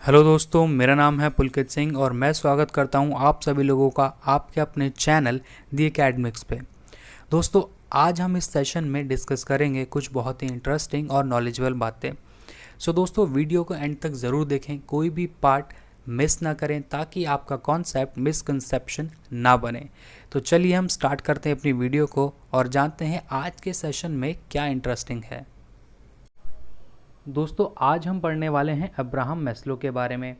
Hello दोस्तों, मेरा नाम है पुलकित सिंह और मैं स्वागत करता हूं आप सभी लोगों का आपके अपने चैनल दी एकेडमिक्स पे। दोस्तों, आज हम इस सेशन में डिस्कस करेंगे कुछ बहुत ही इंटरेस्टिंग और नॉलेजेबल बातें। दोस्तों, वीडियो को एंड तक ज़रूर देखें, कोई भी पार्ट मिस ना करें ताकि आपका कॉन्सेप्ट मिसकंसेप्शन ना बने। तो चलिए हम स्टार्ट करते हैं अपनी वीडियो को और जानते हैं आज के सेशन में क्या इंटरेस्टिंग है। दोस्तों, आज हम पढ़ने वाले हैं अब्राहम मैस्लो के बारे में।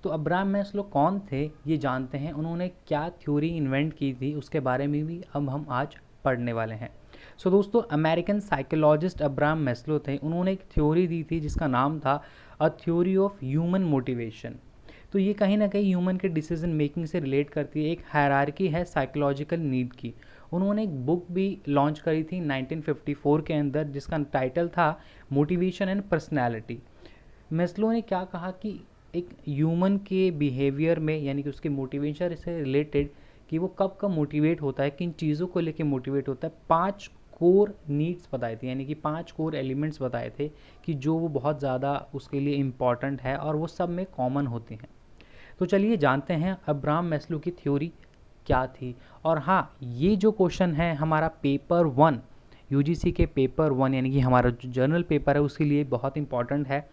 तो अब्राहम मैस्लो कौन थे ये जानते हैं, उन्होंने क्या थ्योरी इन्वेंट की थी उसके बारे में भी अब हम आज पढ़ने वाले हैं। दोस्तों, अमेरिकन साइकोलॉजिस्ट अब्राहम मैस्लो थे। उन्होंने एक थ्योरी दी थी जिसका नाम था a theory of human motivation. तो ये कहीं ना कहीं ह्यूमन के डिसीजन मेकिंग से रिलेट करती है। एक हायरार्की है साइकोलॉजिकल नीड की। उन्होंने एक बुक भी लॉन्च करी थी 1954 के अंदर जिसका टाइटल था मोटिवेशन एंड पर्सनैलिटी। मेस्लो ने क्या कहा कि एक ह्यूमन के बिहेवियर में यानी कि उसके मोटिवेशन से रिलेटेड कि वो कब कब मोटिवेट होता है, किन चीज़ों को लेके मोटिवेट होता है, 5 कोर नीड्स बताए थे, यानी कि 5 कोर एलिमेंट्स बताए थे कि जो वो बहुत ज़्यादा उसके लिए इम्पॉर्टेंट है और वो सब में कॉमन होते हैं। तो चलिए जानते हैं अब्राहम मैस्लो की थ्योरी क्या थी। और हाँ, ये जो क्वेश्चन है हमारा पेपर 1 यूजीसी के पेपर 1 यानी कि हमारा जो जर्नल पेपर है उसके लिए बहुत इंपॉर्टेंट है।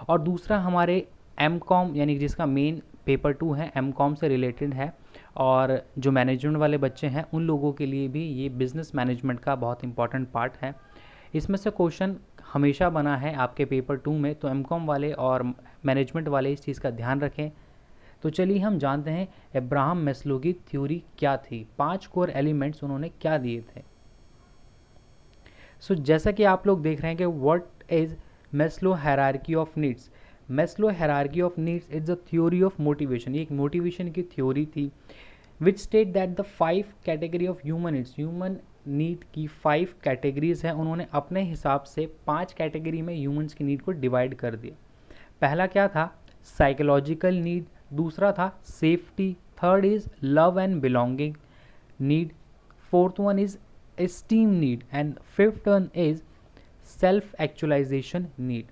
और दूसरा हमारे एम कॉम यानी कि जिसका मेन पेपर 2 है एम कॉम से रिलेटेड है, और जो मैनेजमेंट वाले बच्चे हैं उन लोगों के लिए भी ये बिजनेस मैनेजमेंट का बहुत इंपॉर्टेंट पार्ट है। इसमें से क्वेश्चन हमेशा बना है आपके पेपर 2 में, तो एम कॉम वाले और मैनेजमेंट वाले इस चीज़ का ध्यान रखें। तो चलिए हम जानते हैं अब्राहम मैस्लो की थ्योरी क्या थी, 5 कोर एलिमेंट्स उन्होंने क्या दिए थे। जैसा कि आप लोग देख रहे हैं कि what is Maslow hierarchy of needs. Maslow hierarchy of needs is the theory of motivation. ये एक मोटिवेशन की थ्योरी थी which state that the 5 category of human needs, human need की 5 कैटेगरीज हैं। उन्होंने अपने हिसाब से 5 कैटेगरी में ह्यूमंस की नीड को डिवाइड कर दिया। पहला क्या था? Psychological need. दूसरा था safety. Third is love and belonging need. Fourth one is esteem need and fifth one is self actualisation need.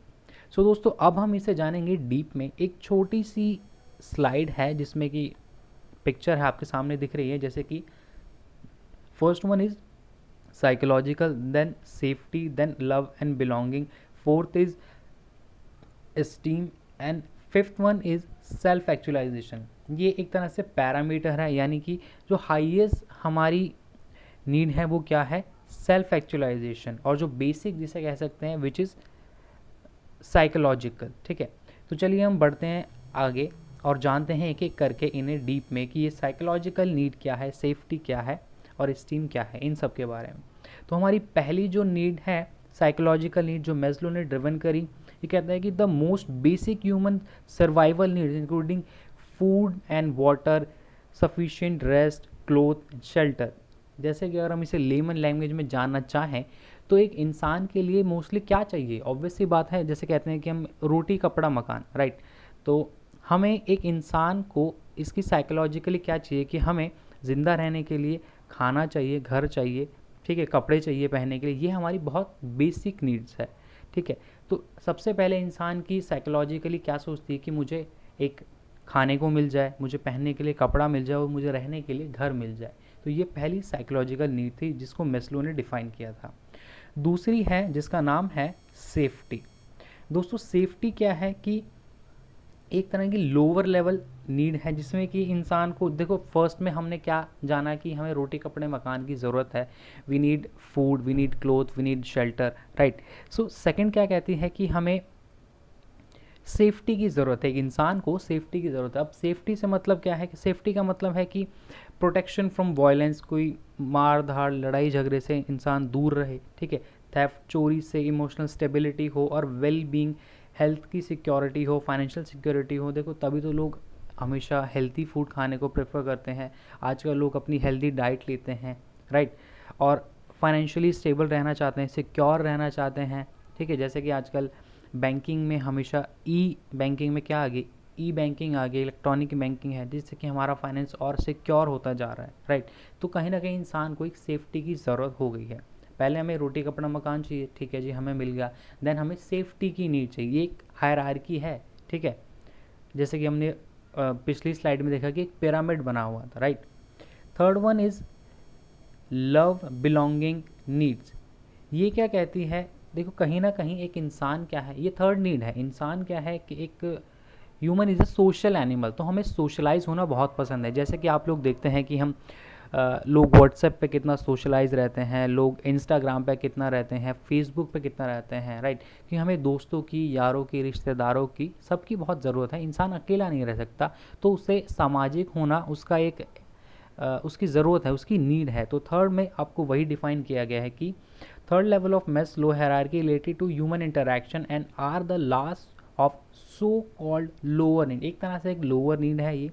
दोस्तों, अब हम इसे जानेंगे डीप में। एक छोटी सी स्लाइड है जिसमें कि पिक्चर है आपके सामने दिख रही है, जैसे कि first one is psychological, then safety, then love and belonging, fourth is esteem and fifth one is self actualisation. ये एक तरह से पैरामीटर है, यानी कि जो हाईएस्ट हमारी नीड है वो क्या है? Self actualisation. और जो बेसिक जिसे कह सकते हैं विच इज़ साइकोलॉजिकल। ठीक है, तो चलिए हम बढ़ते हैं आगे और जानते हैं एक एक करके इन्हें डीप में कि ये साइकोलॉजिकल नीड क्या है, सेफ्टी क्या है और स्टीम क्या है, इन सब के बारे में। तो हमारी पहली जो नीड है साइकोलॉजिकल नीड, जो मैस्लो ने ड्रिवन करी, ये कहता है कि the most basic human survival needs including food and water, sufficient rest, cloth, shelter. जैसे कि अगर हम इसे लेमन लैंग्वेज में जानना चाहें तो एक इंसान के लिए मोस्टली क्या चाहिए? ऑब्वियस सी बात है, जैसे कहते हैं कि हम रोटी कपड़ा मकान, राइट। तो हमें एक इंसान को इसकी साइकोलॉजिकली क्या चाहिए कि हमें ज़िंदा रहने के लिए खाना चाहिए, घर चाहिए, ठीक है, कपड़े चाहिए पहनने के लिए। ये हमारी बहुत बेसिक नीड्स है। ठीक है, तो सबसे पहले इंसान की साइकोलॉजिकली क्या सोचती है कि मुझे एक खाने को मिल जाए, मुझे पहनने के लिए कपड़ा मिल जाए और मुझे रहने के लिए घर मिल जाए। तो ये पहली साइकोलॉजिकल नीड थी जिसको मैस्लो ने डिफाइन किया था। दूसरी है जिसका नाम है सेफ्टी। दोस्तों, सेफ्टी क्या है कि एक तरह की लोअर लेवल नीड है जिसमें कि इंसान को, देखो फर्स्ट में हमने क्या जाना कि हमें रोटी कपड़े मकान की ज़रूरत है, we need food, we need cloth, we need shelter, right. Second क्या कहती है कि हमें सेफ्टी की ज़रूरत है, एक इंसान को सेफ्टी की ज़रूरत है। अब सेफ्टी से मतलब क्या है कि सेफ्टी का मतलब है कि प्रोटेक्शन फ्रॉम वायलेंस, कोई मार धाड़ लड़ाई झगड़े से इंसान दूर रहे, ठीक है, थेफ्ट चोरी से, इमोशनल स्टेबिलिटी हो और वेल बीइंग, हेल्थ की सिक्योरिटी हो, फाइनेंशियल सिक्योरिटी हो। देखो तभी तो लोग हमेशा हेल्थी फूड खाने को प्रेफर करते हैं, आजकल लोग अपनी हेल्दी डाइट लेते हैं, राइट। और फाइनेंशियली स्टेबल रहना चाहते हैं, सिक्योर रहना चाहते हैं, ठीक है। जैसे कि आजकल बैंकिंग में हमेशा ई बैंकिंग में क्या आ गई? ई बैंकिंग आ गई, इलेक्ट्रॉनिक बैंकिंग है, जिससे कि हमारा फाइनेंस और सिक्योर होता जा रहा है, राइट। तो कहीं ना कहीं इंसान को एक सेफ्टी की ज़रूरत हो गई है। पहले हमें रोटी कपड़ा मकान चाहिए, ठीक है जी, हमें मिल गया। देन हमें सेफ्टी की नीड चाहिए, एक हायरार्की है, ठीक है। जैसे कि हमने पिछली स्लाइड में देखा कि एक पिरामिड बना हुआ था, right. Third one is love belonging needs. ये क्या कहती है, देखो कहीं ना कहीं एक इंसान क्या है, ये थर्ड नीड है, इंसान क्या है कि एक human is a social animal, तो हमें सोशलाइज होना बहुत पसंद है। जैसे कि आप लोग देखते हैं कि हम लोग व्हाट्सएप पे कितना सोशलाइज रहते हैं, लोग इंस्टाग्राम पे कितना रहते हैं, फेसबुक पे कितना रहते हैं, राइट। कि हमें दोस्तों की, यारों की, रिश्तेदारों की, सबकी बहुत ज़रूरत है। इंसान अकेला नहीं रह सकता, तो उसे सामाजिक होना उसका एक उसकी ज़रूरत है, उसकी नीड है। तो थर्ड में आपको वही डिफाइन किया गया है कि third level of Maslow hierarchy related to human interaction and are the last of so called lower need. एक तरह से एक लोअर नीड है ये।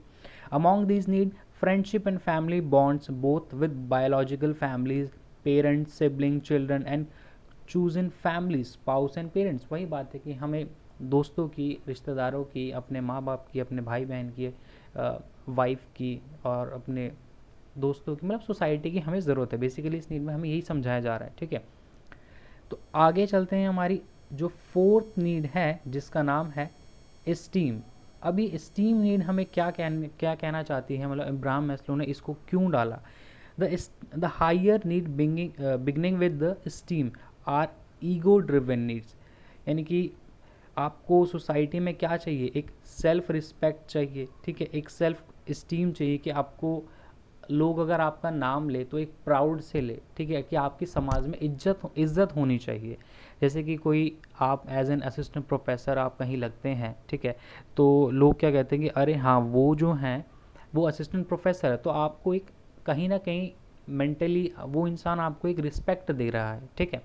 Among these need friendship and family bonds both with biological families, parents, siblings, children and chosen families, spouse and parents। वही बात है कि हमें दोस्तों की, रिश्तेदारों की, अपने माँ बाप की, अपने भाई बहन की, वाइफ की और अपने दोस्तों की, मतलब सोसाइटी की हमें ज़रूरत है। बेसिकली इस नीड में हमें यही समझाया जा रहा है, ठीक है। तो आगे चलते हैं, हमारी जो फोर्थ नीड है जिसका नाम है एस्टीम। अभी एस्टीम नीड हमें क्या कहना चाहती है, मतलब अब्राहम मैस्लो ने इसको क्यों डाला। The higher need beginning with the esteem are ego driven needs. यानी कि आपको सोसाइटी में क्या चाहिए, एक सेल्फ रिस्पेक्ट चाहिए, ठीक है, एक सेल्फ एस्टीम चाहिए कि आपको लोग अगर आपका नाम ले तो एक प्राउड से ले, ठीक है, कि आपकी समाज में इज्जत होनी चाहिए। जैसे कि कोई आप एज एन असिस्टेंट प्रोफेसर आप कहीं लगते हैं, ठीक है, तो लोग क्या कहते हैं कि अरे हाँ वो जो हैं वो असिस्टेंट प्रोफेसर है, तो आपको एक कहीं ना कहीं मेंटली वो इंसान आपको एक रिस्पेक्ट दे रहा है, ठीक है।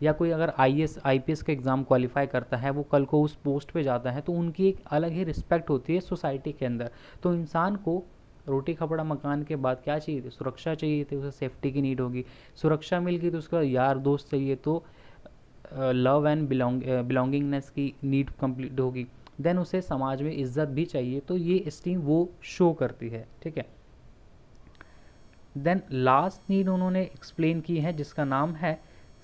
या कोई अगर IAS IPS का एग्ज़ाम क्वालिफाई करता है, वो कल को उस पोस्ट पे जाता है, तो उनकी एक अलग ही रिस्पेक्ट होती है सोसाइटी के अंदर। तो इंसान को रोटी कपड़ा मकान के बाद क्या चाहिए थी, सुरक्षा चाहिए थी, उसे सेफ्टी की नीड होगी। सुरक्षा मिल गई तो उसका यार दोस्त चाहिए, तो लव एंड बिलोंगिंगनेस की नीड कंप्लीट होगी। देन उसे समाज में इज्जत भी चाहिए, तो ये एस्टीम वो शो करती है, ठीक है। देन लास्ट नीड उन्होंने एक्सप्लेन की है जिसका नाम है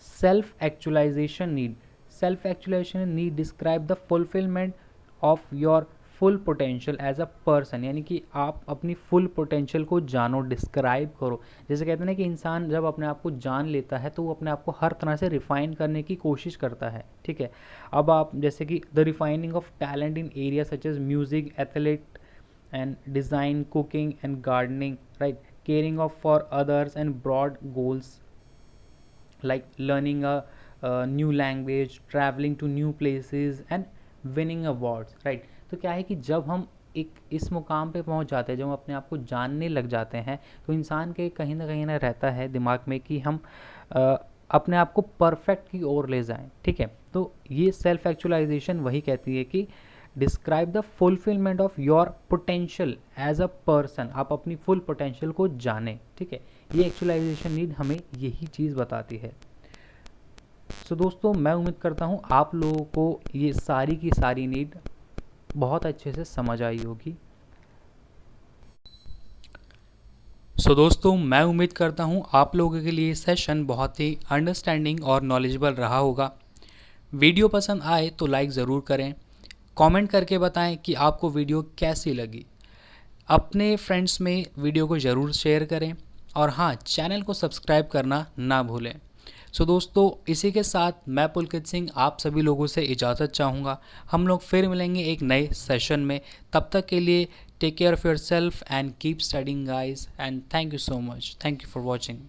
self actualisation need. Self actualisation need describe the fulfilment of your full potential as a person. यानी कि आप अपनी फुल पोटेंशियल को जानो, डिस्क्राइब करो। जैसे कहते हैं ना कि इंसान जब अपने आप को जान लेता है तो वो अपने आप को हर तरह से रिफाइन करने की कोशिश करता है, ठीक है। अब आप जैसे कि the refining of talent in area such as music, athlete and design, cooking and gardening, right, caring of for others and broad goals like learning a new language, traveling to new places and winning awards, right। तो क्या है कि जब हम एक इस मुकाम पे पहुंच जाते हैं, जब हम अपने आप को जानने लग जाते हैं, तो इंसान के कहीं ना रहता है दिमाग में कि हम अपने आप को परफेक्ट की ओर ले जाएं, ठीक है। तो ये सेल्फ एक्चुअलाइजेशन वही कहती है कि describe the fulfilment of your potential as a person. आप अपनी फुल पोटेंशियल को जाने, ठीक है। ये एक्चुअलाइजेशन नीड हमें यही चीज़ बताती है। सो दोस्तों, मैं उम्मीद करता हूँ आप लोगों को ये सारी की सारी नीड बहुत अच्छे से समझ आई होगी। सो दोस्तों, मैं उम्मीद करता हूँ आप लोगों के लिए सेशन बहुत ही अंडरस्टैंडिंग और नॉलेजेबल रहा होगा। वीडियो पसंद आए तो लाइक ज़रूर करें, कमेंट करके बताएं कि आपको वीडियो कैसी लगी। अपने फ्रेंड्स में वीडियो को ज़रूर शेयर करें और हाँ, चैनल को सब्सक्राइब करना ना भूलें। सो दोस्तों, इसी के साथ मैं पुलकित सिंह आप सभी लोगों से इजाज़त चाहूँगा। हम लोग फिर मिलेंगे एक नए सेशन में। तब तक के लिए take care of yourself and keep studying guys, and thank you so much. Thank you for watching.